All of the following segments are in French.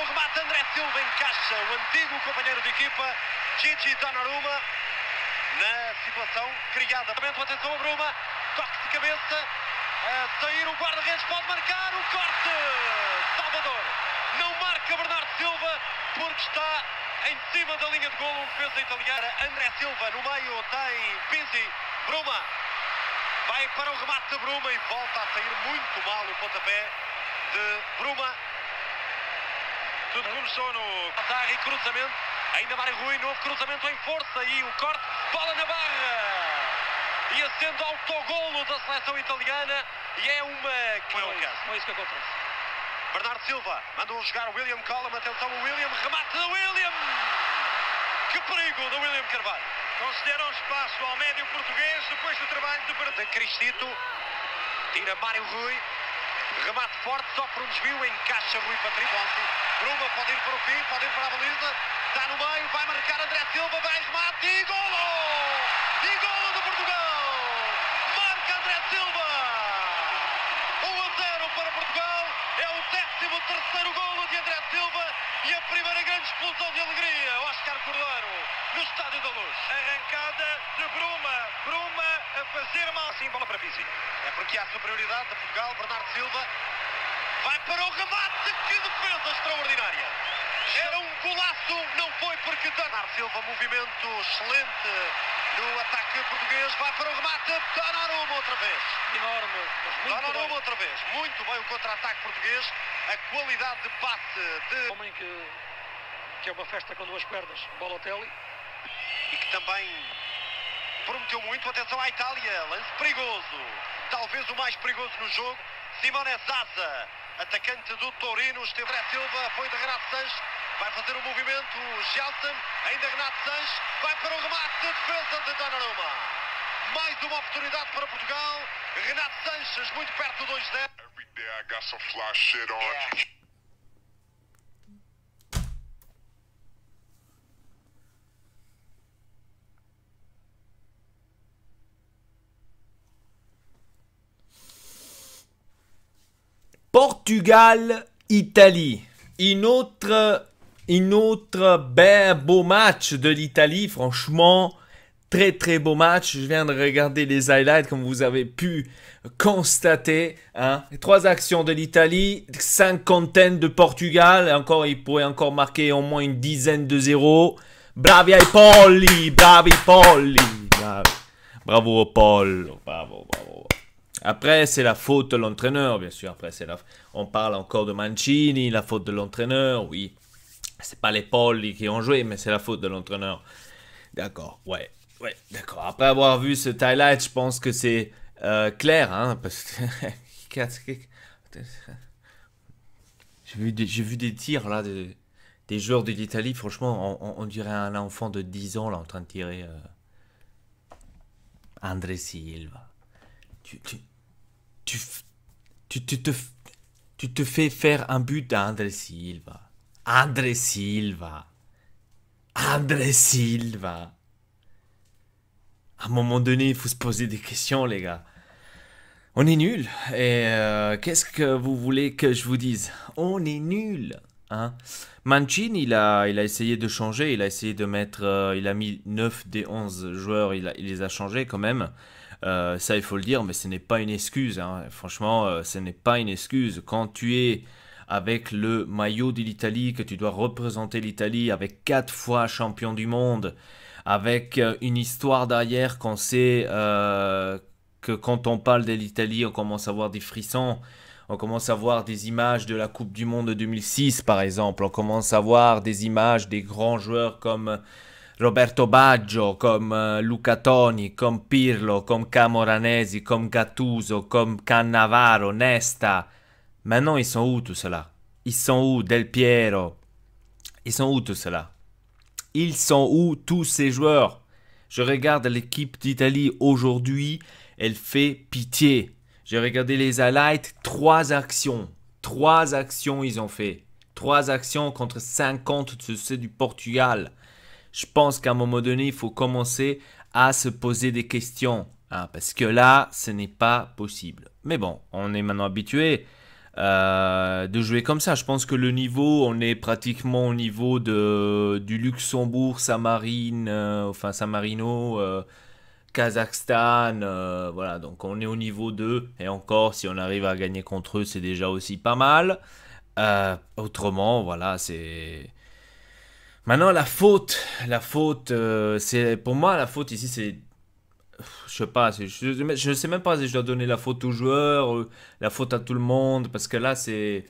remate, André Silva encaixa o antigo companheiro de equipa, Gigi Donnarumma, na situação criada. Atenção a Bruma, toque de cabeça, a sair o guarda-redes, pode marcar o corte. Salvador não marca Bernardo Silva porque está em cima da linha de golo, um defesa italiano. André Silva no meio tem Pizzi, Bruma vai para o remate de Bruma e volta a sair muito mal o pontapé de Bruma. Tudo começou no Azar e cruzamento, ainda Mário Rui, novo cruzamento em força e o corte, bola na barra e acende autogolo da seleção italiana e é uma... Não é isso que acontece. Bernardo Silva mandou jogar o William Collum, atenção o William, remate da William! Que perigo da William Carvalho! Concederam espaço ao médio português depois do trabalho de Cristito, tira Mário Rui, remate forte, sofre um desvio, encaixa Rui Patrício. Bruma pode ir para o fim, pode ir para a baliza, está no meio, vai marcar André Silva, vai remate e golo! E golo de Portugal! Marca André Silva! 1-0 para Portugal, é o 13º golo de André Silva e a primeira grande explosão de alegria, Oscar Cordeiro, no Estádio da Luz. Arrancada de Bruma a fazer mal, sim, bola para Pizzi. É porque há superioridade de Portugal, Bernardo Silva vai para o remate, que defesa extraordinária. Era um golaço, não foi porque Bernardo Silva, movimento excelente no ataque português, vai para o remate, Donnarumma outra vez. Enorme, Donnarumma outra vez, muito bem o contra-ataque português, a qualidade de passe de... Homem que é uma festa com duas pernas, Balotelli. E que também prometeu muito, atenção à Itália, lance perigoso, talvez o mais perigoso no jogo, Simone Zaza, atacante do Torino, esteve André Silva, foi de Renato Sanches, vai fazer o movimento, Gelson, ainda Renato Sanches, vai para o remate, defesa de Donnarumma. Mais uma oportunidade para Portugal, Renato Sanches muito perto do 2-0. Every day I got some fly shit on. Yeah. Portugal-Italie. Une autre ben beau match de l'Italie. Franchement, très très beau match. Je viens de regarder les highlights comme vous avez pu constater. Hein. 3 actions de l'Italie, 50 de Portugal. Encore, il pourrait encore marquer au moins une dizaine de 0. Bravi ai polli, bravi polli. Bravo Paul, bravo, bravo. Après, c'est la faute de l'entraîneur, bien sûr. Après, on parle encore de Mancini, la faute de l'entraîneur, oui. C'est pas les Polli qui ont joué, mais c'est la faute de l'entraîneur. D'accord, ouais, d'accord. Après avoir vu ce highlight, je pense que c'est clair, hein, parce que j'ai vu des tirs là, des joueurs de l'Italie. Franchement, on dirait un enfant de 10 ans là en train de tirer. André Silva. Tu te fais faire un but à André Silva. André Silva. André Silva. À un moment donné, il faut se poser des questions, les gars. On est nuls. Et qu'est-ce que vous voulez que je vous dise? On est nuls. Hein? Mancini, il a essayé de changer. Il a essayé de mettre... il a mis 9 des 11 joueurs. Il les a changés quand même. Ça, il faut le dire, mais ce n'est pas une excuse. Hein. Franchement, ce n'est pas une excuse. Quand tu es avec le maillot de l'Italie, que tu dois représenter l'Italie avec 4 fois champion du monde, avec une histoire derrière, qu'on sait que quand on parle de l'Italie, on commence à voir des frissons. On commence à voir des images de la Coupe du Monde de 2006, par exemple. On commence à voir des images des grands joueurs comme... Roberto Baggio, comme Luca Toni, comme Pirlo, comme Camoranesi, comme Gattuso, comme Cannavaro, Nesta. Maintenant, ils sont où tout cela? Ils sont où Del Piero? Ils sont où tout cela? Ils sont où tous ces joueurs? Je regarde l'équipe d'Italie aujourd'hui, elle fait pitié. J'ai regardé les highlights, 3 actions. 3 actions ils ont fait. 3 actions contre 50 de ceux du Portugal. Je pense qu'à un moment donné, il faut commencer à se poser des questions. Hein, parce que là, ce n'est pas possible. Mais bon, on est maintenant habitué. de jouer comme ça. Je pense que le niveau, on est pratiquement au niveau du Luxembourg, San Marino, Kazakhstan, voilà, donc on est au niveau 2, et encore, si on arrive à gagner contre eux, c'est déjà aussi pas mal. Autrement, voilà, c'est... Maintenant, la faute, c'est... Pour moi, la faute ici, c'est... Je sais pas, je sais même pas si je dois donner la faute aux joueurs, la faute à tout le monde, parce que là, c'est...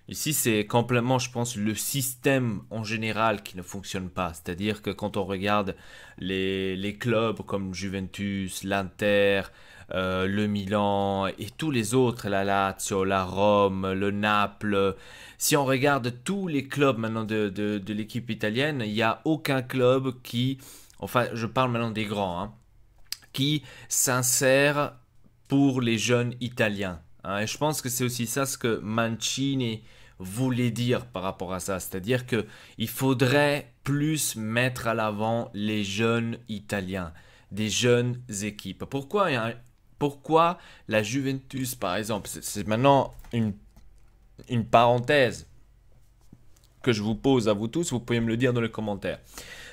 Ici, c'est complètement, je pense, le système en général qui ne fonctionne pas. C'est-à-dire que quand on regarde les clubs comme Juventus, l'Inter, le Milan et tous les autres, la Lazio, la Rome, le Naples, si on regarde tous les clubs maintenant de l'équipe italienne, il n'y a aucun club qui, enfin, je parle maintenant des grands, hein, qui s'insère pour les jeunes italiens. Hein. Et je pense que c'est aussi ça ce que Mancini voulait dire par rapport à ça. C'est-à-dire qu'il faudrait plus mettre à l'avant les jeunes italiens, des jeunes équipes. Pourquoi la Juventus, par exemple, c'est maintenant une parenthèse que je vous pose à vous tous, vous pouvez me le dire dans les commentaires.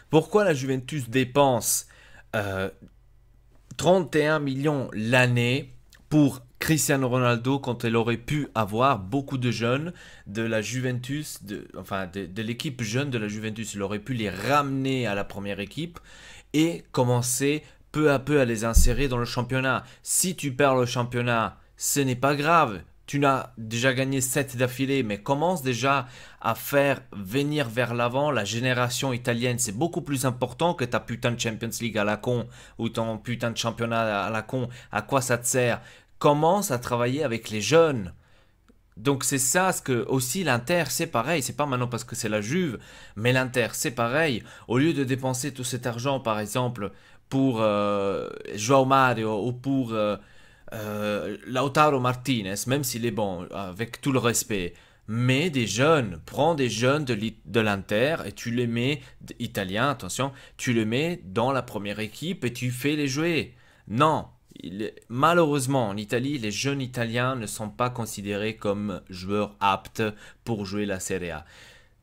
Pourquoi la Juventus dépense 31 millions l'année pour Cristiano Ronaldo quand elle aurait pu avoir beaucoup de jeunes de la Juventus, de l'équipe jeune de la Juventus. Elle aurait pu les ramener à la première équipe et commencer peu à peu à les insérer dans le championnat. Si tu perds le championnat, ce n'est pas grave. Tu as déjà gagné 7 d'affilée, mais commence déjà à faire venir vers l'avant la génération italienne. C'est beaucoup plus important que ta putain de Champions League à la con ou ton putain de championnat à la con. À quoi ça te sert? Commence à travailler avec les jeunes. Donc c'est ça, ce que aussi l'Inter, c'est pareil. C'est pas maintenant parce que c'est la Juve, mais l'Inter, c'est pareil. Au lieu de dépenser tout cet argent, par exemple, pour João Mario ou pour... Lautaro Martinez, même s'il est bon, avec tout le respect, mais des jeunes, prends des jeunes de l'Inter et tu les mets, italiens, attention, tu les mets dans la première équipe et tu fais les jouer. Non, malheureusement en Italie, les jeunes italiens ne sont pas considérés comme joueurs aptes pour jouer la Serie A.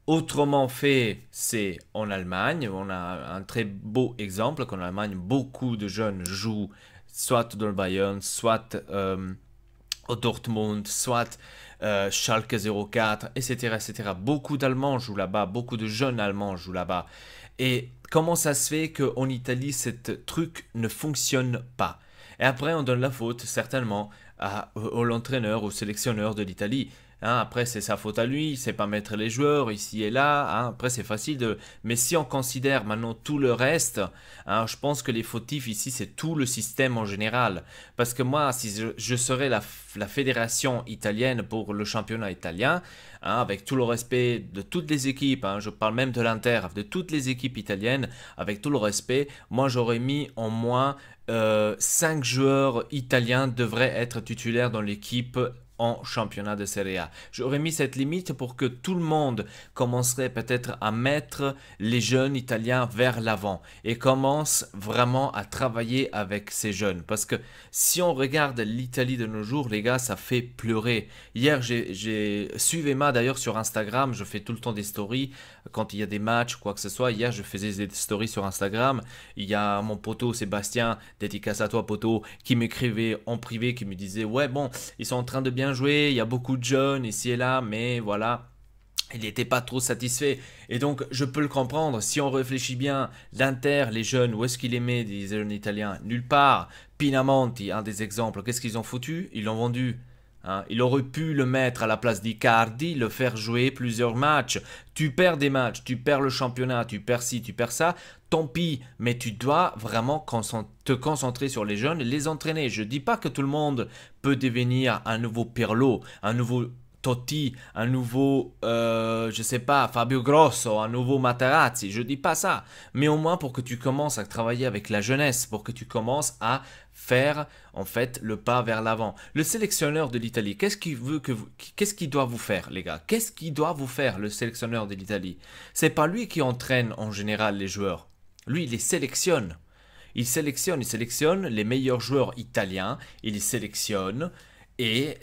Autrement fait, c'est en Allemagne, on a un très beau exemple qu'en Allemagne, beaucoup de jeunes jouent soit dans le Bayern, soit au Dortmund, soit Schalke 04, etc., etc. Beaucoup d'Allemands jouent là-bas, beaucoup de jeunes Allemands jouent là-bas. Et comment ça se fait qu'en Italie, ce truc ne fonctionne pas? Et après, on donne la faute, certainement, à l'entraîneur, au sélectionneur de l'Italie. Hein, après, c'est sa faute à lui, c'est pas mettre les joueurs ici et là. Hein, après, c'est facile de... Mais si on considère maintenant tout le reste, hein, je pense que les fautifs ici, c'est tout le système en général. Parce que moi, si je serais la fédération italienne pour le championnat italien, hein, avec tout le respect de toutes les équipes, hein, je parle même de l'Inter, de toutes les équipes italiennes, avec tout le respect, moi, j'aurais mis en moins 5 joueurs italiens devraient être titulaires dans l'équipe en championnat de Serie A. J'aurais mis cette limite pour que tout le monde commencerait peut-être à mettre les jeunes italiens vers l'avant et commence vraiment à travailler avec ces jeunes. Parce que si on regarde l'Italie de nos jours, les gars, ça fait pleurer. Hier, suivez-moi d'ailleurs sur Instagram, je fais tout le temps des stories quand il y a des matchs ou quoi que ce soit. Hier, je faisais des stories sur Instagram. Il y a mon poteau Sébastien, dédicace à toi poteau, qui m'écrivait en privé, qui me disait « Ouais, bon, ils sont en train de bien jouer, il y a beaucoup de jeunes ici et là, mais voilà, il n'était pas trop satisfait. » Et donc, je peux le comprendre, si on réfléchit bien, l'Inter, les jeunes, où est-ce qu'il les met, des jeunes italiens? Nulle part. Pinamonti, un des exemples, qu'est-ce qu'ils ont foutu? Ils l'ont vendu. Hein, il aurait pu le mettre à la place d'Icardi, le faire jouer plusieurs matchs. Tu perds des matchs, tu perds le championnat, tu perds ci, tu perds ça, tant pis. Mais tu dois vraiment te concentrer sur les jeunes et les entraîner. Je ne dis pas que tout le monde peut devenir un nouveau Pirlo, un nouveau Totti, un nouveau, je sais pas, Fabio Grosso, un nouveau Materazzi. Je ne dis pas ça. Mais au moins pour que tu commences à travailler avec la jeunesse, pour que tu commences à faire en fait le pas vers l'avant. Le sélectionneur de l'Italie, qu'est-ce qu'il doit vous faire, les gars? Qu'est-ce qu'il doit vous faire, le sélectionneur de l'Italie? C'est pas lui qui entraîne en général les joueurs. Lui, il les sélectionne. Il sélectionne les meilleurs joueurs italiens, il les sélectionne et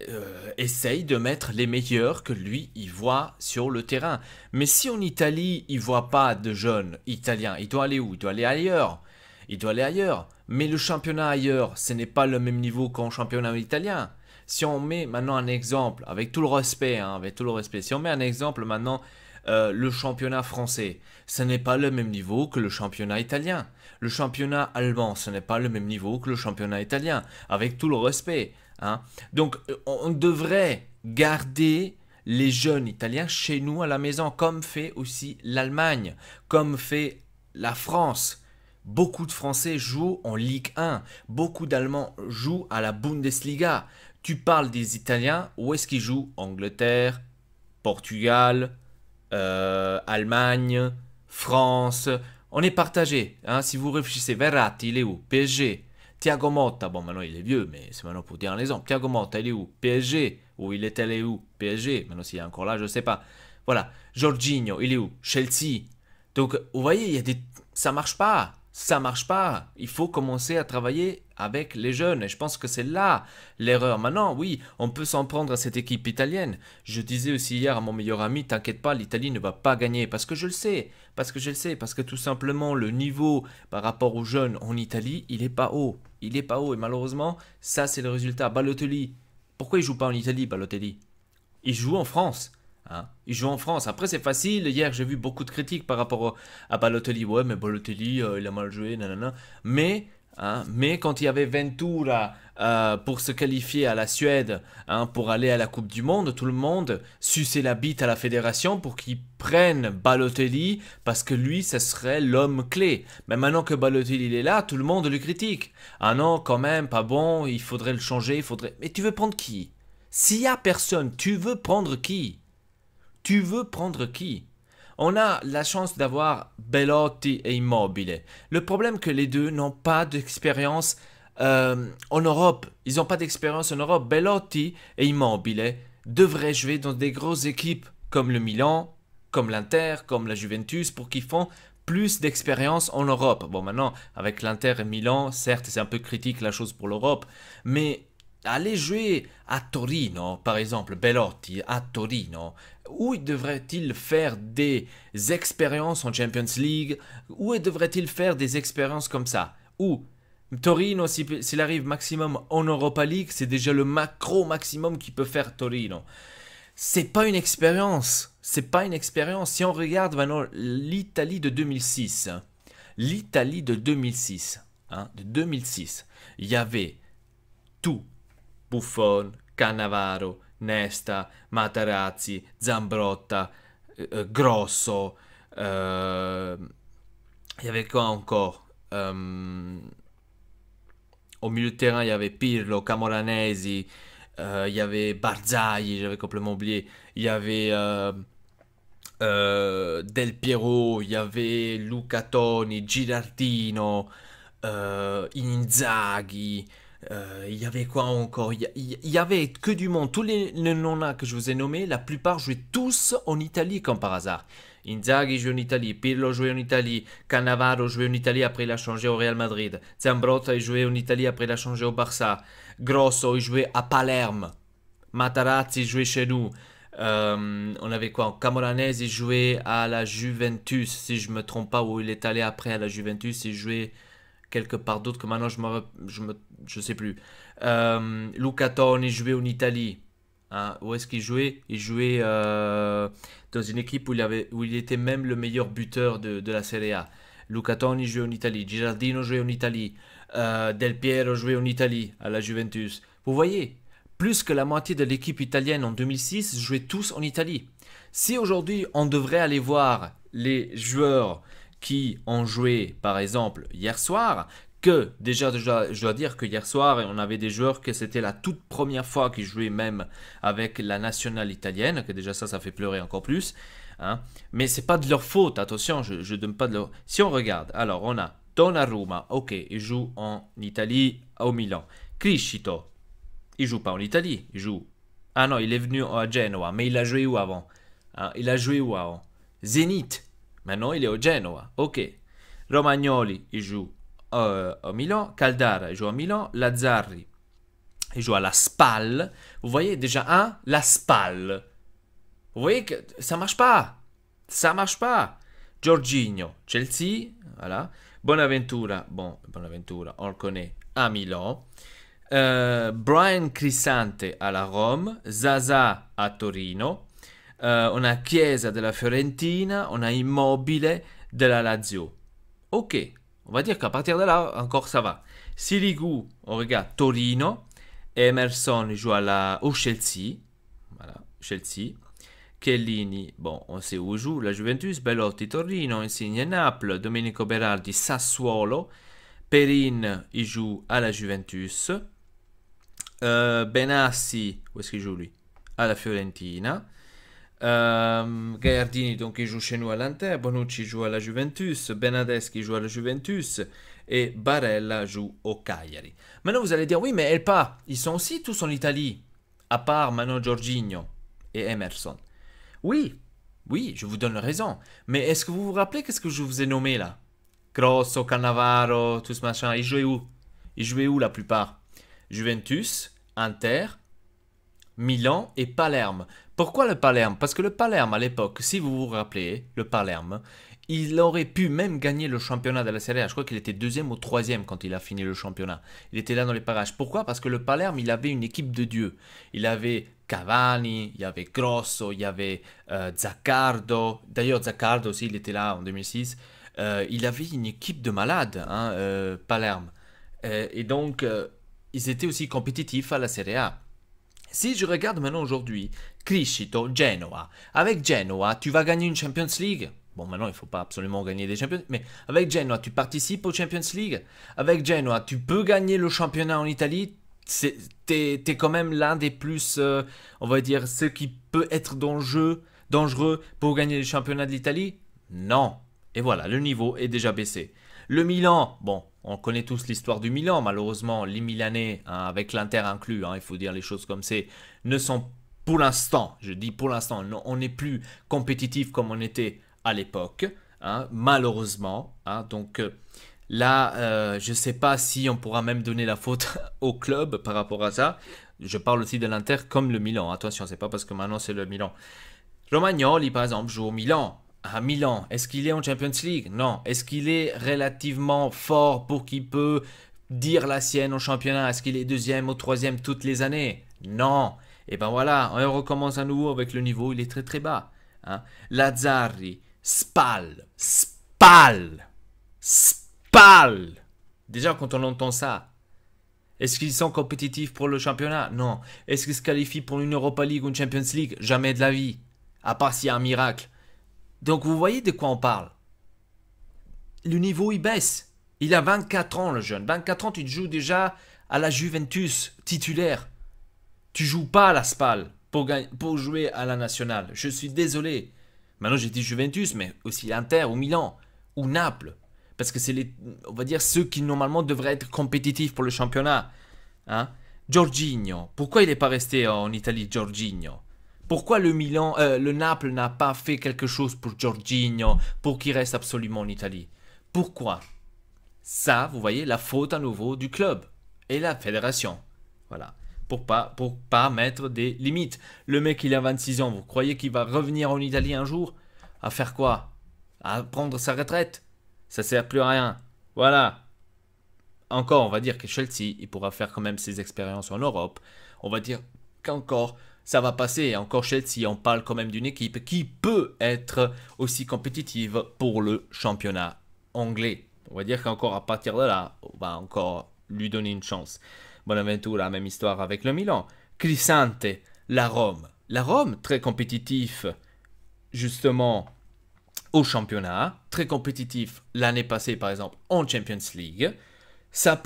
essaye de mettre les meilleurs que lui, il voit sur le terrain. Mais si en Italie, il voit pas de jeunes italiens, il doit aller où? Il doit aller ailleurs. Il doit aller ailleurs. Mais le championnat ailleurs, ce n'est pas le même niveau qu'en championnat italien. Si on met maintenant un exemple, avec tout le respect, hein, avec tout le respect, si on met un exemple maintenant, le championnat français, ce n'est pas le même niveau que le championnat italien. Le championnat allemand, ce n'est pas le même niveau que le championnat italien, avec tout le respect. Hein. Donc, on devrait garder les jeunes italiens chez nous à la maison, comme fait aussi l'Allemagne, comme fait la France. Beaucoup de Français jouent en Ligue 1, beaucoup d'Allemands jouent à la Bundesliga. Tu parles des Italiens, où est-ce qu'ils jouent? Angleterre, Portugal, Allemagne, France. On est partagé. Hein. Si vous réfléchissez, Verratti, il est où? PSG. Thiago Motta, bon maintenant il est vieux, mais c'est maintenant pour dire un exemple. Thiago Motta, il est où? PSG. Ou il est allé où? PSG. Maintenant s'il est encore là, je ne sais pas. Voilà. Jorginho, il est où? Chelsea. Donc vous voyez, il y a des... ça marche pas. Ça marche pas. Il faut commencer à travailler avec les jeunes. Et je pense que c'est là l'erreur. Maintenant, oui, on peut s'en prendre à cette équipe italienne. Je disais aussi hier à mon meilleur ami, t'inquiète pas, l'Italie ne va pas gagner. Parce que je le sais. Parce que tout simplement, le niveau par rapport aux jeunes en Italie, il est pas haut. Il est pas haut. Et malheureusement, ça, c'est le résultat. Balotelli. Pourquoi il joue pas en Italie, Balotelli? Il joue en France. Hein. Il joue en France. Après, c'est facile. Hier, j'ai vu beaucoup de critiques par rapport à Balotelli. Ouais, mais Balotelli, il a mal joué, nanana. Mais quand il y avait Ventura pour se qualifier à la Suède, hein, pour aller à la Coupe du Monde, tout le monde suçait la bite à la fédération pour qu'ils prennent Balotelli parce que lui, ce serait l'homme clé. Mais maintenant que Balotelli il est là, tout le monde le critique. Ah non, quand même, pas bon, il faudrait le changer, il faudrait... Mais tu veux prendre qui? S'il n'y a personne, tu veux prendre qui? Tu veux prendre qui? On a la chance d'avoir Belotti et Immobile. Le problème que les deux n'ont pas d'expérience en Europe. Ils n'ont pas d'expérience en Europe. Belotti et Immobile devraient jouer dans des grosses équipes comme le Milan, comme l'Inter, comme la Juventus, pour qu'ils font plus d'expérience en Europe. Bon, maintenant, avec l'Inter et Milan, certes, c'est un peu critique la chose pour l'Europe, mais... aller jouer à Torino, par exemple, Belotti à Torino, où devrait-il faire des expériences en Champions League? Où devrait-il faire des expériences comme ça? Ou Torino, s'il arrive maximum en Europa League, c'est déjà le macro maximum qu'il peut faire Torino. C'est pas une expérience. C'est pas une expérience. Si on regarde maintenant l'Italie de 2006, l'Italie de 2006, hein, il y avait tout. Buffon, Cannavaro, Nesta, Materazzi, Zambrotta, Grosso, il y avait quoi encore? Au milieu de terrain, il y avait Pirlo, Camoranesi, il y avait Barzagli, j'avais complètement oublié, il y avait Del Piero, il y avait Luca Toni, Girardino, Inzaghi... il y avait quoi encore? Il y avait que du monde. Tous les noms-là que je vous ai nommés, la plupart jouaient tous en Italie comme par hasard. Inzaghi jouait en Italie, Pirlo jouait en Italie, Cannavaro jouait en Italie, après il a changé au Real Madrid. Zambrotta il jouait en Italie, après il a changé au Barça. Grosso il jouait à Palerme. Materazzi jouait chez nous. On avait quoi? Camoranesi jouait à la Juventus, si je me trompe pas, où il est allé après à la Juventus, il jouait quelque part d'autre que maintenant je sais plus. Luca Toni jouait en Italie. Hein, où est-ce qu'il jouait? Il jouait dans une équipe où il était même le meilleur buteur de la Serie A. Luca Toni jouait en Italie. Girardino jouait en Italie. Del Piero jouait en Italie à la Juventus. Vous voyez, plus que la moitié de l'équipe italienne en 2006 jouait tous en Italie. Si aujourd'hui on devrait aller voir les joueurs qui ont joué, par exemple, hier soir, que déjà, je dois dire que hier soir, on avait des joueurs que c'était la toute première fois qu'ils jouaient même avec la nationale italienne, que déjà ça fait pleurer encore plus. Hein. Mais c'est pas de leur faute, attention, je donne pas de leur... Si on regarde, alors on a Donnarumma, ok, il joue en Italie, au Milan. Criscito, il joue pas en Italie, il joue... Ah non, il est venu à Genoa, mais il a joué où avant? Hein, il a joué où avant? Zénith. Maintenant, il est au Genoa. Ok. Romagnoli, il joue au Milan. Caldara, il joue au Milan. Lazzari, Il joue à la Spal. Vous voyez déjà, la Spal. Vous voyez que ça marche pas. Ça marche pas. Jorginho, Chelsea, voilà. Bonaventura, Bonaventura, on le connaît, à Milan. Brian Cristante à la Rome. Zaza à Torino. On a Chiesa de la Fiorentina. On a Immobile de la Lazio. Ok, on va dire qu'à partir de là, encore ça va. Sirigu, on regarde Torino. Emerson joue au Chelsea. Voilà, Chelsea. Chiellini, bon, on sait où il joue, la Juventus. Belotti, Torino. Insigne, Naples. Domenico Berardi, Sassuolo. Perin, il joue à la Juventus. Benassi, où est-ce qu'il joue lui? À la Fiorentina. Gagliardini, donc il joue chez nous à l'Inter. Bonucci joue à la Juventus. Benadeschi joue à la Juventus. Et Barella joue au Cagliari. Maintenant, vous allez dire, oui, mais Elpa, ils sont aussi tous en Italie, à part maintenant Jorginho et Emerson. Oui, je vous donne raison. Mais est-ce que vous vous rappelez qu'est-ce que je vous ai nommé là? Grosso, Cannavaro, tout ce machin, ils jouaient où? Ils jouaient où la plupart? Juventus, Inter, Milan et Palerme. Pourquoi le Palerme? Parce que le Palerme à l'époque, si vous vous rappelez, le Palerme, il aurait pu même gagner le championnat de la Serie A. Je crois qu'il était 2e ou 3e quand il a fini le championnat. Il était là dans les parages. Pourquoi? Parce que le Palerme, il avait une équipe de dieux. Il avait Cavani, il y avait Grosso, il y avait Zaccardo. D'ailleurs, Zaccardo aussi, il était là en 2006. Il avait une équipe de malades, Palerme. Et donc, ils étaient aussi compétitifs à la Serie A. Si je regarde maintenant aujourd'hui, Criscito, Genoa. Avec Genoa, tu vas gagner une Champions League. Bon, maintenant, il ne faut pas absolument gagner des Champions, mais avec Genoa, tu participes aux Champions League. Avec Genoa, tu peux gagner le championnat en Italie. T'es quand même l'un des plus, on va dire, ceux qui peut être dangereux pour gagner le championnat de l'Italie. Non. Et voilà, le niveau est déjà baissé. Le Milan, bon, on connaît tous l'histoire du Milan. Malheureusement, les Milanais, avec l'Inter inclus, il faut dire les choses comme c'est, ne sont pour l'instant, je dis pour l'instant, on n'est plus compétitif comme on était à l'époque, malheureusement. Donc là, je ne sais pas si on pourra même donner la faute au club par rapport à ça. Je parle aussi de l'Inter comme le Milan. Attention, c'est pas parce que maintenant c'est le Milan. Romagnoli, par exemple, joue au Milan. À Milan, est-ce qu'il est en Champions League? Non. Est-ce qu'il est relativement fort pour qu'il peut dire la sienne au championnat? Est-ce qu'il est 2e ou 3e toutes les années? Non. Et ben voilà, on recommence à nouveau avec le niveau, il est très très bas. Lazzari, Spal. Déjà quand on entend ça, est-ce qu'ils sont compétitifs pour le championnat? Non. Est-ce qu'ils se qualifient pour une Europa League ou une Champions League? Jamais de la vie. À part s'il y a un miracle. Donc vous voyez de quoi on parle. Le niveau il baisse. Il a 24 ans le jeune. 24 ans tu joues déjà à la Juventus titulaire. Tu joues pas à la Spal pour jouer à la nationale. Je suis désolé. Maintenant j'ai dit Juventus mais aussi Inter ou Milan ou Naples. Parce que c'est on va dire ceux qui normalement devraient être compétitifs pour le championnat. Jorginho. Pourquoi il n'est pas resté en Italie, Jorginho? Pourquoi le Naples n'a pas fait quelque chose pour Jorginho pour qu'il reste absolument en Italie? Pourquoi? Ça, vous voyez, la faute à nouveau du club et la fédération. Voilà. Pour pas mettre des limites. Le mec, il a 26 ans. Vous croyez qu'il va revenir en Italie un jour? À faire quoi? À prendre sa retraite? Ça ne sert plus à rien. Voilà. Encore, on va dire que Chelsea, il pourra faire quand même ses expériences en Europe. On va dire qu'encore, ça va passer. Encore Chelsea, on parle quand même d'une équipe qui peut être aussi compétitive pour le championnat anglais. On va dire qu'encore à partir de là, on va encore lui donner une chance. Bonaventura, même histoire avec le Milan. Cristante, la Rome. La Rome, très compétitif, justement, au championnat. Très compétitif l'année passée, par exemple, en Champions League. Ça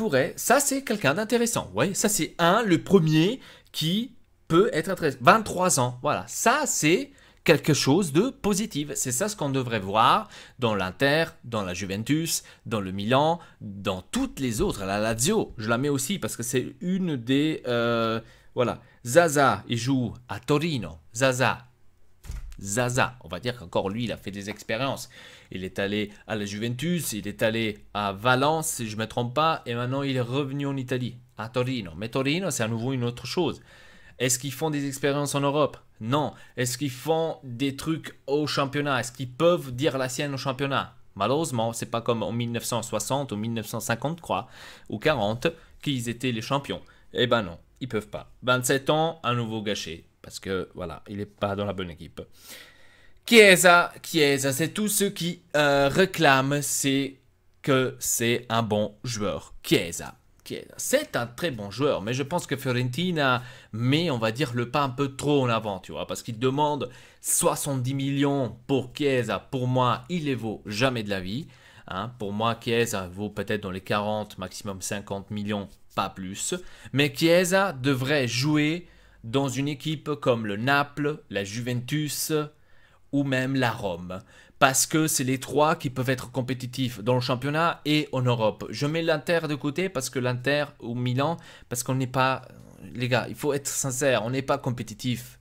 c'est quelqu'un d'intéressant. Ouais, ça c'est le premier qui peut être intéressant. 23 ans, voilà. Ça c'est quelque chose de positif. C'est ça ce qu'on devrait voir dans l'Inter, dans la Juventus, dans le Milan, dans toutes les autres. La Lazio, je la mets aussi parce que c'est une des... voilà. Zaza, il joue à Torino. Zaza, on va dire qu'encore lui, il a fait des expériences. Il est allé à la Juventus, il est allé à Valence, si je ne me trompe pas, et maintenant il est revenu en Italie. à Torino. Mais Torino, c'est à nouveau une autre chose. Est-ce qu'ils font des expériences en Europe? Non. Est-ce qu'ils font des trucs au championnat? Est-ce qu'ils peuvent dire la sienne au championnat? Malheureusement, c'est pas comme en 1960 ou 1950, crois, ou 40, qu'ils étaient les champions. Eh ben non, ils peuvent pas. 27 ans, à nouveau gâché. Parce que, voilà, il n'est pas dans la bonne équipe. Chiesa, c'est tous ceux qui réclament, c'est que c'est un bon joueur. Chiesa, c'est un très bon joueur, mais je pense que Fiorentina met, on va dire, le pas un peu trop en avant, tu vois, parce qu'il demande 70 millions pour Chiesa. Pour moi, il les vaut jamais de la vie. Hein. Pour moi, Chiesa vaut peut-être dans les 40, maximum 50 millions, pas plus. Mais Chiesa devrait jouer dans une équipe comme le Naples, la Juventus ou même la Rome. Parce que c'est les trois qui peuvent être compétitifs dans le championnat et en Europe. Je mets l'Inter de côté parce que l'Inter ou Milan, parce qu'on n'est pas... Les gars, il faut être sincère, on n'est pas compétitif.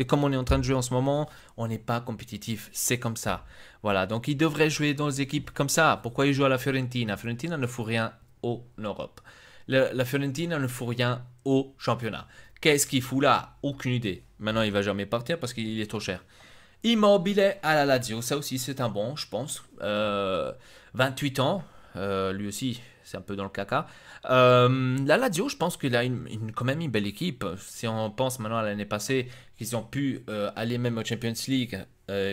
Comme on est en train de jouer en ce moment, on n'est pas compétitif. C'est comme ça. Voilà, donc il devrait jouer dans des équipes comme ça. Pourquoi il joue à la Fiorentina? La Fiorentina ne fout rien en Europe. La Fiorentina ne fout rien au championnat. Qu'est-ce qu'il fout là? Aucune idée. Maintenant, il ne va jamais partir parce qu'il est trop cher. Immobile à la Lazio, ça aussi c'est un bon, je pense. 28 ans, lui aussi c'est un peu dans le caca. La Lazio, je pense qu'il a quand même une belle équipe. Si on pense maintenant à l'année passée, qu'ils ont pu aller même au Champions League,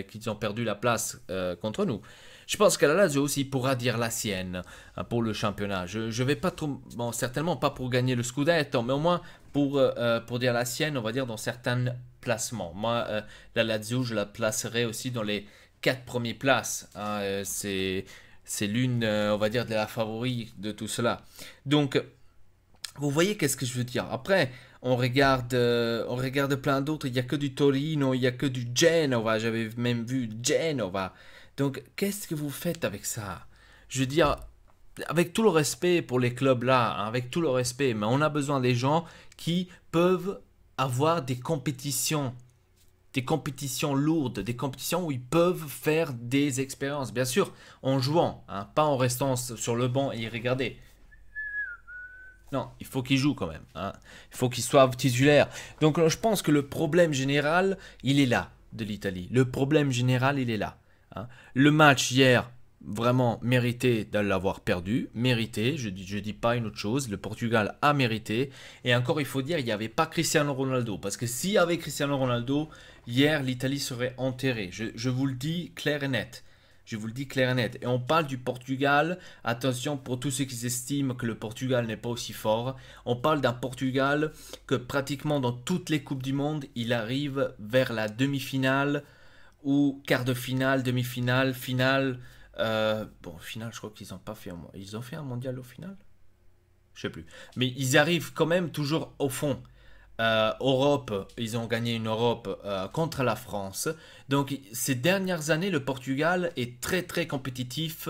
qu'ils ont perdu la place contre nous. Je pense que la Lazio aussi pourra dire la sienne pour le championnat. Je vais pas trop, bon, certainement pas pour gagner le Scudetto, mais au moins pour dire la sienne, on va dire dans certains placements. Moi, la Lazio, je la placerai aussi dans les 4 premières places. Hein, c'est l'une, on va dire, de la favori de tout cela. Donc, vous voyez qu'est-ce que je veux dire. Après, on regarde plein d'autres. Il n'y a que du Torino, il n'y a que du Genova. J'avais même vu Genova. Donc, qu'est-ce que vous faites avec ça? Je veux dire, avec tout le respect pour les clubs là, hein, avec tout le respect, mais on a besoin des gens qui peuvent avoir des compétitions lourdes, des compétitions où ils peuvent faire des expériences. Bien sûr, en jouant, hein, pas en restant sur le banc et y regarder. Non, il faut qu'ils jouent quand même. Hein. Il faut qu'ils soient titulaires. Donc, je pense que le problème général, il est là, de l'Italie. Le problème général, il est là. Hein. Le match hier, vraiment mérité de l'avoir perdu. Mérité, je dis pas une autre chose. Le Portugal a mérité. Et encore, il faut dire, il n'y avait pas Cristiano Ronaldo. Parce que s'il y avait Cristiano Ronaldo, hier, l'Italie serait enterrée. Je vous le dis clair et net. Je vous le dis clair et net. Et on parle du Portugal. Attention pour tous ceux qui estiment que le Portugal n'est pas aussi fort. On parle d'un Portugal que pratiquement dans toutes les Coupes du Monde, il arrive vers la demi-finale ou quart de finale, demi-finale, finale. Bon, finale, je crois qu'ils n'ont pas fait ils ont fait un mondial au final. Je sais plus. Mais ils arrivent quand même toujours au fond. Europe, ils ont gagné une Europe contre la France. Donc ces dernières années, le Portugal est très très compétitif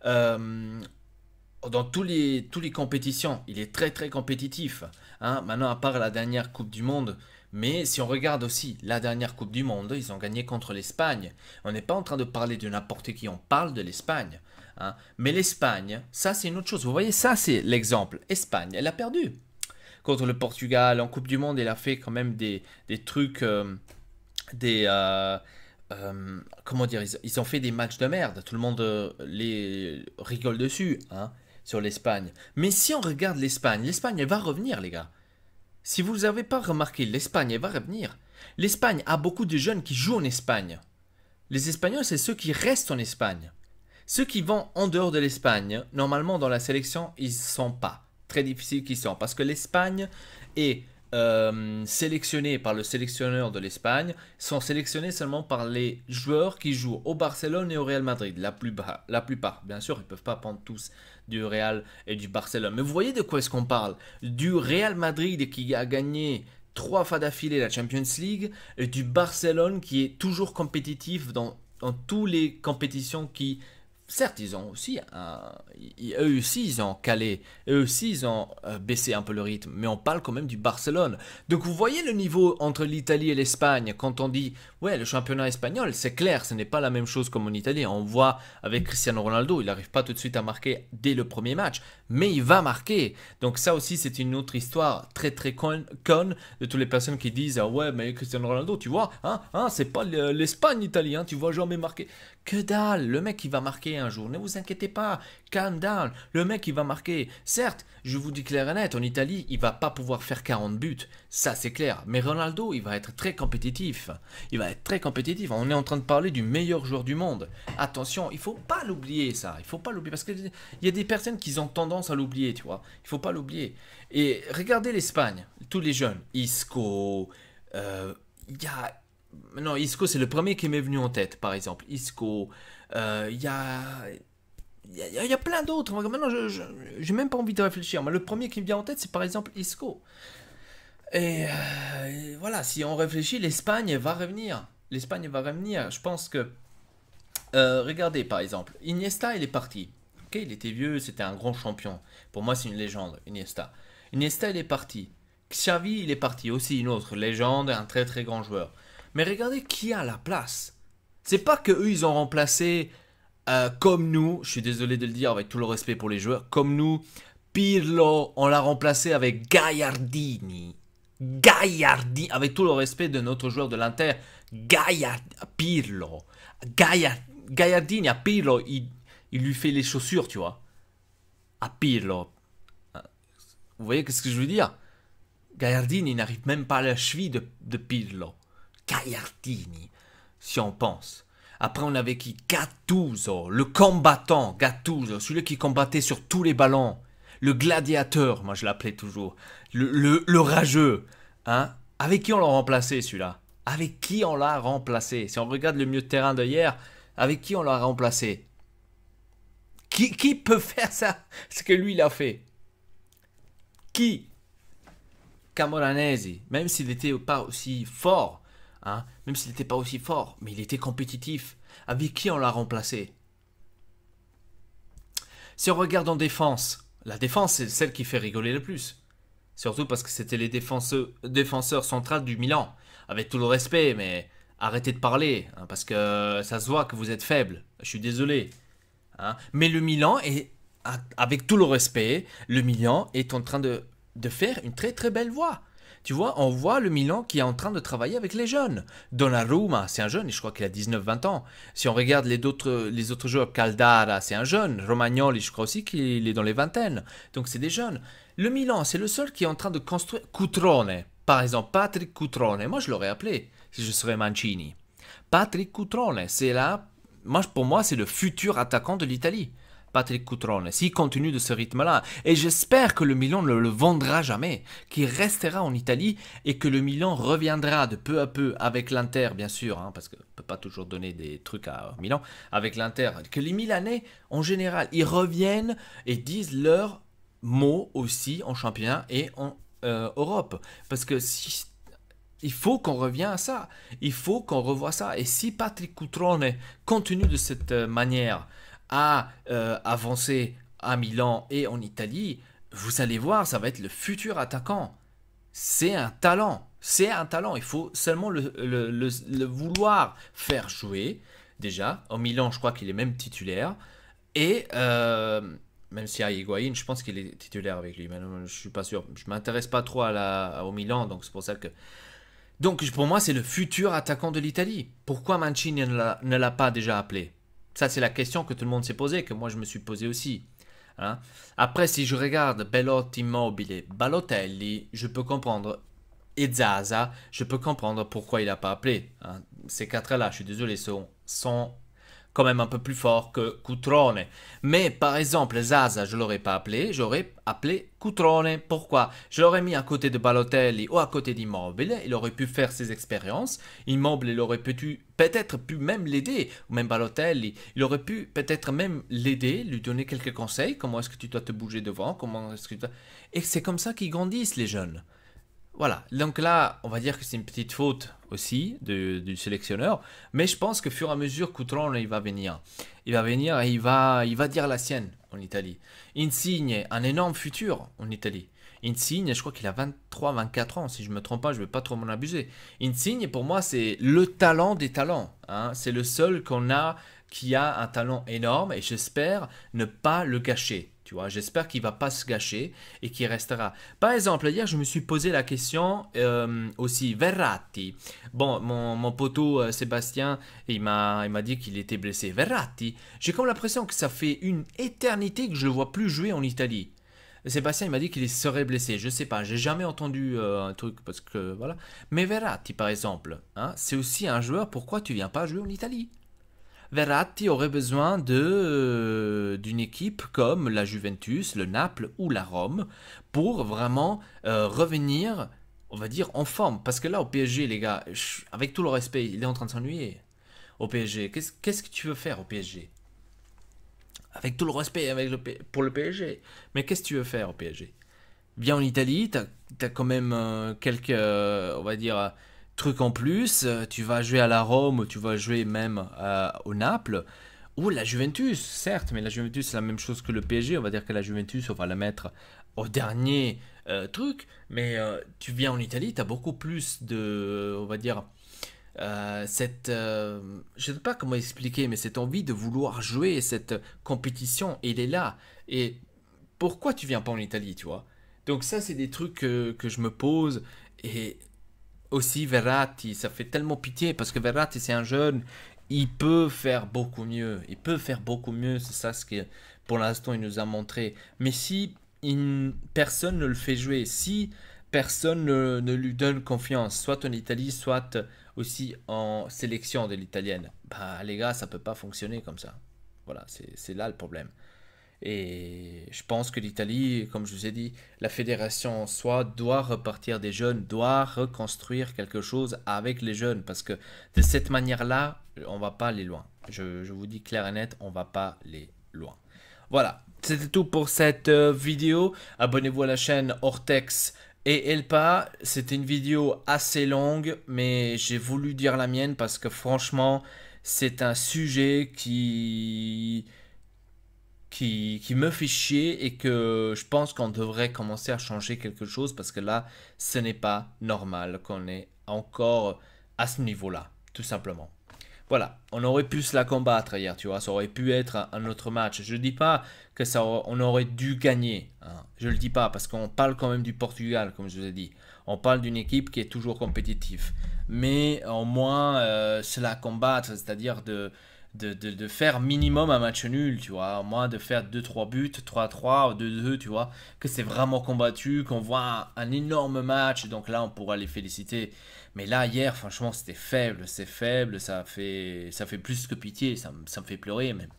dans tous les compétitions. Il est très très compétitif. Hein. Maintenant, à part la dernière Coupe du Monde. Mais si on regarde aussi la dernière Coupe du Monde, ils ont gagné contre l'Espagne. On n'est pas en train de parler de n'importe qui, on parle de l'Espagne. Hein. Mais l'Espagne, ça c'est une autre chose. Vous voyez, ça c'est l'exemple. Espagne, elle a perdu. Contre le Portugal, en Coupe du Monde, elle a fait quand même des trucs, comment dire, ils ont fait des matchs de merde. Tout le monde les rigole dessus, hein, sur l'Espagne. Mais si on regarde l'Espagne, elle va revenir, les gars. Si vous n'avez pas remarqué, l'Espagne, elle va revenir. L'Espagne a beaucoup de jeunes qui jouent en Espagne. Les Espagnols, c'est ceux qui restent en Espagne. Ceux qui vont en dehors de l'Espagne, normalement dans la sélection, ils ne sont pas. Très difficile qu'ils sont. Parce que l'Espagne est sélectionnée par le sélectionneur de l'Espagne, sont sélectionnés seulement par les joueurs qui jouent au Barcelone et au Real Madrid. La plupart. Bien sûr, ils ne peuvent pas prendre tous du Real et du Barcelone. Mais vous voyez de quoi est-ce qu'on parle? Du Real Madrid qui a gagné 3 fois d'affilée la Champions League et du Barcelone qui est toujours compétitif dans toutes les compétitions qui certes, ils ont aussi, eux aussi, ils ont calé, eux aussi, ils ont baissé un peu le rythme, mais on parle quand même du Barcelone. Donc vous voyez le niveau entre l'Italie et l'Espagne, quand on dit, ouais, le championnat espagnol, c'est clair, ce n'est pas la même chose comme en Italie. On voit avec Cristiano Ronaldo, il n'arrive pas tout de suite à marquer dès le premier match, mais il va marquer. Donc ça aussi, c'est une autre histoire très très conne de toutes les personnes qui disent, ah ouais, mais Cristiano Ronaldo, tu vois, c'est pas l'Espagne, l'Italie, tu vois jamais marquer. Que dalle, le mec il va marquer un jour, ne vous inquiétez pas, calm down, le mec il va marquer. Certes, je vous dis clair et net, en Italie il va pas pouvoir faire 40 buts, ça c'est clair, mais Ronaldo il va être très compétitif, on est en train de parler du meilleur joueur du monde. Attention, il faut pas l'oublier ça, il faut pas l'oublier, parce qu'il y a des personnes qui ont tendance à l'oublier, tu vois, il faut pas l'oublier. Et regardez l'Espagne, tous les jeunes, Isco, non, Isco, c'est le premier qui m'est venu en tête, par exemple. Isco, il y a plein d'autres. Maintenant, je n'ai même pas envie de réfléchir. Mais le premier qui me vient en tête, c'est par exemple Isco. Et voilà, si on réfléchit, l'Espagne va revenir. L'Espagne va revenir. Je pense que... regardez, par exemple, Iniesta, il est parti. Ok, il était vieux, c'était un grand champion. Pour moi, c'est une légende, Iniesta. Iniesta, il est parti. Xavi, il est parti. Aussi une autre légende, un très très grand joueur. Mais regardez qui a la place. C'est pas que eux ils ont remplacé comme nous, je suis désolé de le dire avec tout le respect pour les joueurs, comme nous, Pirlo, on l'a remplacé avec Gagliardini. Gagliardini, avec tout le respect de notre joueur de l'Inter, Pirlo. Gagliardini à Pirlo, il lui fait les chaussures, tu vois. À Pirlo. Vous voyez ce que je veux dire? Gagliardini n'arrive même pas à la cheville de Pirlo. Gagliardini, si on pense. Après, on avait qui? Gattuso, le combattant, Gattuso, celui qui combattait sur tous les ballons. Le gladiateur, moi je l'appelais toujours. Le rageux. Hein? Avec qui on l'a remplacé, celui-là? Avec qui on l'a remplacé? Si on regarde le milieu de terrain de hier, avec qui on l'a remplacé? Qui peut faire ça? Ce que lui, il a fait? Qui? Camoranesi, même s'il n'était pas aussi fort, même s'il n'était pas aussi fort, mais il était compétitif. Avec qui on l'a remplacé? Si on regarde en défense, la défense c'est celle qui fait rigoler le plus. Surtout parce que c'était les défenseurs centraux du Milan. Avec tout le respect, mais arrêtez de parler, parce que ça se voit que vous êtes faible. Je suis désolé. Mais le Milan est, avec tout le respect, le Milan est en train de faire une très très belle voie. Tu vois, on voit le Milan qui est en train de travailler avec les jeunes. Donnarumma, c'est un jeune, et je crois qu'il a 19-20 ans. Si on regarde les autres joueurs, Caldara, c'est un jeune. Romagnoli, je crois aussi qu'il est dans les vingtaines. Donc c'est des jeunes. Le Milan, c'est le seul qui est en train de construire. Cutrone, par exemple, Patrick Cutrone. Moi, je l'aurais appelé si je serais Mancini. Patrick Cutrone, c'est là. Pour moi, c'est le futur attaquant de l'Italie. Patrick Cutrone, s'il continue de ce rythme-là. Et j'espère que le Milan ne le vendra jamais, qu'il restera en Italie et que le Milan reviendra de peu à peu avec l'Inter, bien sûr, parce qu'on ne peut pas toujours donner des trucs à Milan, avec l'Inter. Que les Milanais, en général, ils reviennent et disent leurs mots aussi en championnat et en Europe. Parce que il faut qu'on revienne à ça. Il faut qu'on revoie ça. Et si Patrick Cutrone continue de cette manière à avancer à Milan et en Italie, vous allez voir, ça va être le futur attaquant. C'est un talent. C'est un talent. Il faut seulement le vouloir faire jouer. Déjà, au Milan, je crois qu'il est même titulaire. Et même si à Higuaín, je pense qu'il est titulaire avec lui. Mais non, je suis pas sûr. Je m'intéresse pas trop au Milan, donc c'est pour ça que... Donc pour moi, c'est le futur attaquant de l'Italie. Pourquoi Mancini ne l'a pas déjà appelé? Ça, c'est la question que tout le monde s'est posée, que moi je me suis posé aussi. Après, si je regarde Belotti, Immobile, Balotelli, je peux comprendre. Et Zaza, je peux comprendre pourquoi il n'a pas appelé. Ces quatre-là, je suis désolé, sont quand même un peu plus forts que Cutrone. Mais par exemple, Zaza, je ne l'aurais pas appelé, j'aurais appelé Cutrone. Pourquoi? Je l'aurais mis à côté de Balotelli ou à côté d'Immobile, il aurait pu faire ses expériences. Immobile, il aurait peut-être pu même l'aider, ou même Balotelli, il aurait pu peut-être même l'aider, lui donner quelques conseils, comment est-ce que tu dois te bouger devant, comment est-ce que Et c'est comme ça qu'ils grandissent, les jeunes. Voilà, donc là, on va dire que c'est une petite faute aussi du sélectionneur, mais je pense que fur et à mesure Coutron il va venir et il va dire la sienne en Italie. Insigne, un énorme futur en Italie. Insigne, je crois qu'il a 23-24 ans, si je ne me trompe pas, je ne vais pas trop m'en abuser. Insigne, pour moi, c'est le talent des talents, hein. C'est le seul qu'on a qui a un talent énorme et j'espère ne pas le gâcher. Tu vois, j'espère qu'il va pas se gâcher et qu'il restera. Par exemple, hier, je me suis posé la question aussi, Verratti. Bon, mon poteau Sébastien, il m'a dit qu'il était blessé. Verratti, j'ai comme l'impression que ça fait une éternité que je le vois plus jouer en Italie. Sébastien, il m'a dit qu'il serait blessé. Je sais pas, j'ai jamais entendu un truc parce que voilà. Mais Verratti, par exemple, hein, c'est aussi un joueur. Pourquoi tu viens pas jouer en Italie? Verratti aurait besoin d'une équipe comme la Juventus, le Naples ou la Rome pour vraiment revenir, on va dire, en forme. Parce que là, au PSG, les gars, avec tout le respect, il est en train de s'ennuyer. Au PSG, qu'est-ce que tu veux faire au PSG? Avec tout le respect pour le PSG. Mais qu'est-ce que tu veux faire au PSG? Viens en Italie, t'as quand même quelques, on va dire, trucs en plus. Tu vas jouer à la Rome, ou tu vas jouer même au Naples. Ou la Juventus, certes, mais la Juventus c'est la même chose que le PSG. On va dire que la Juventus, on va la mettre au dernier truc. Mais tu viens en Italie, t'as beaucoup plus de, on va dire, je ne sais pas comment expliquer, mais cette envie de vouloir jouer, cette compétition, il est là. Et pourquoi tu viens pas en Italie, tu vois? Donc ça, c'est des trucs que je me pose. Et aussi Verratti, ça fait tellement pitié parce que Verratti, c'est un jeune, il peut faire beaucoup mieux. Il peut faire beaucoup mieux, c'est ça ce que pour l'instant il nous a montré. Mais si personne ne le fait jouer, si personne ne lui donne confiance, soit en Italie, soit aussi en sélection de l'italienne, bah les gars, ça peut pas fonctionner comme ça. Voilà, c'est là le problème. Et je pense que l'Italie, comme je vous ai dit, la fédération soit doit repartir des jeunes, doit reconstruire quelque chose avec les jeunes. Parce que de cette manière-là, on va pas aller loin. Je vous dis clair et net, on va pas aller loin. Voilà, c'était tout pour cette vidéo. Abonnez-vous à la chaîne Ortex et Elpa. C'était une vidéo assez longue, mais j'ai voulu dire la mienne parce que franchement, c'est un sujet qui me fait chier et que je pense qu'on devrait commencer à changer quelque chose parce que là, ce n'est pas normal qu'on est encore à ce niveau-là, tout simplement. Voilà, on aurait pu se la combattre hier, tu vois, ça aurait pu être un autre match. Je ne dis pas que on aurait dû gagner, hein. Je ne le dis pas parce qu'on parle quand même du Portugal, comme je vous ai dit. On parle d'une équipe qui est toujours compétitive. Mais au moins, se la combattre, c'est-à-dire de faire minimum un match nul, tu vois, au moins de faire 2-3 buts, 3-3 ou 2-2, tu vois, que c'est vraiment combattu, qu'on voit un énorme match, donc là on pourra les féliciter. Mais là hier, franchement, c'était faible, c'est faible, ça fait plus que pitié, ça me fait pleurer même.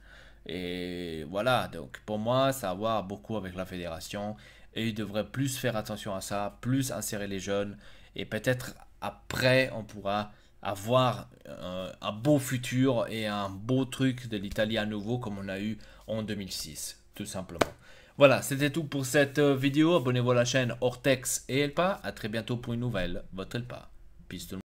Et voilà, donc pour moi, ça a à voir beaucoup avec la fédération, et ils devraient plus faire attention à ça, plus insérer les jeunes, et peut-être après on pourra avoir un beau futur et un beau truc de l'Italie à nouveau comme on a eu en 2006, tout simplement. Voilà, c'était tout pour cette vidéo. Abonnez-vous à la chaîne Ortex et Elpa. A très bientôt pour une nouvelle. Votre Elpa. Peace tout le monde.